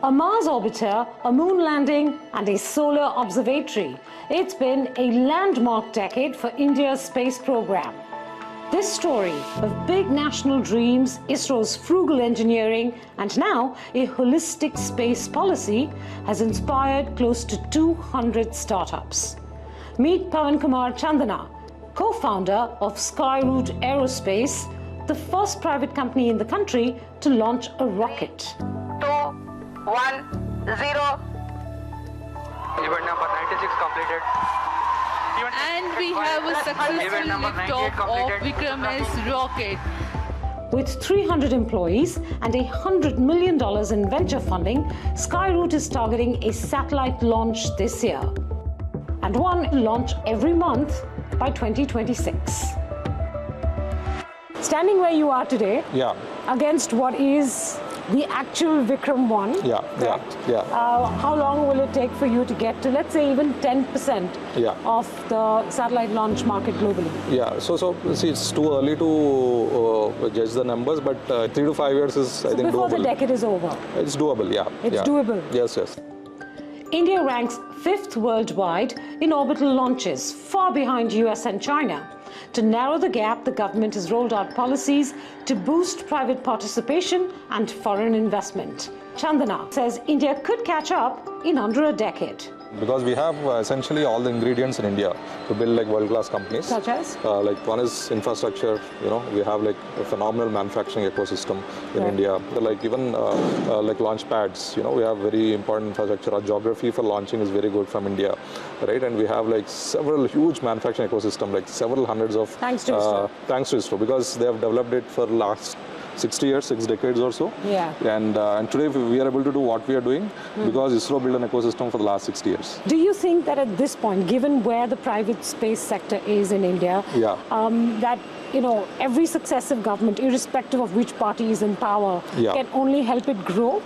A Mars orbiter, a moon landing, and a solar observatory. It's been a landmark decade for India's space program. This story of big national dreams, Isro's frugal engineering, and now a holistic space policy has inspired close to 200 startups. Meet Pawan Chandana, co-founder of Skyroot Aerospace, the first private company in the country to launch a rocket. 2, 1, 0. Event number 96 completed. And we have a successful liftoff of vikram-s rocket. With 300 employees and $100 million in venture funding, Skyroot is targeting a satellite launch this year and one launch every month by 2026. Standing where you are today, against what is the actual Vikram 1, how long will it take for you to get to, let's say, even 10% of the satellite launch market globally? So see, it's too early to judge the numbers, but 3 to 5 years is, I think, before doable. The decade is over. It's doable, It's doable. Yes. India ranks 5th worldwide in orbital launches, far behind US and China. To narrow the gap, the government has rolled out policies to boost private participation and foreign investment. Chandana says India could catch up in under a decade. Because we have essentially all the ingredients in India to build like world-class companies. Such as? Like one is infrastructure, we have like a phenomenal manufacturing ecosystem in India. Like even like launch pads, we have very important infrastructure. Our geography for launching is very good from India, right? And we have like several huge manufacturing ecosystem, like several hundreds of... Thanks to Isro. Thanks to Isro, because they have developed it for last 60 years, 6 decades or so. And today we are able to do what we are doing because Isro built an ecosystem for the last 60 years. Do you think that at this point, given where the private space sector is in India, that every successive government, irrespective of which party is in power, can only help it grow?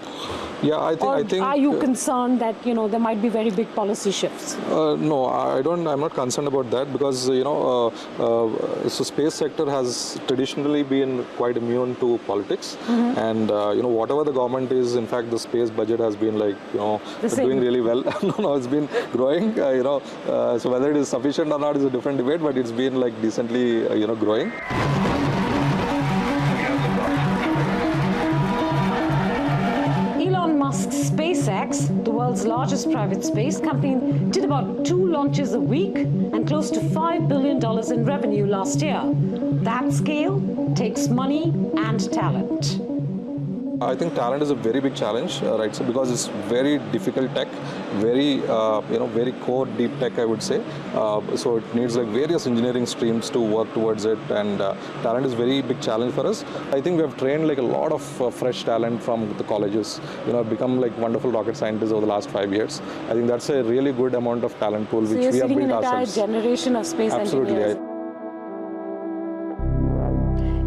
I think. Are you concerned that there might be very big policy shifts? No, I'm not concerned about that because so space sector has traditionally been quite immune to politics, and whatever the government is, in fact, the space budget has been like doing really well. No, it's been growing. So whether it is sufficient or not is a different debate, but it's been like decently growing. Elon Musk's SpaceX, the world's largest private space company, did about 2 launches a week and close to $5 billion in revenue last year. That scale takes money and talent. I think talent is a very big challenge, right? So because it's very difficult tech, very very core deep tech, I would say. So it needs like various engineering streams to work towards it, and talent is very big challenge for us. I think we have trained like a lot of fresh talent from the colleges. Become like wonderful rocket scientists over the last 5 years. I think that's a really good amount of talent pool which we have built ourselves. So you're seeing an entire generation of space engineers.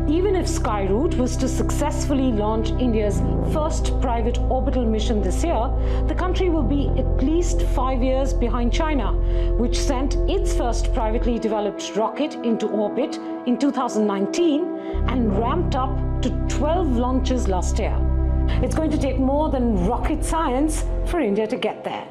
Even if Skyroot was to successfully launch India's first private orbital mission this year, the country will be at least 5 years behind China, which sent its first privately developed rocket into orbit in 2019 and ramped up to 12 launches last year. It's going to take more than rocket science for India to get there.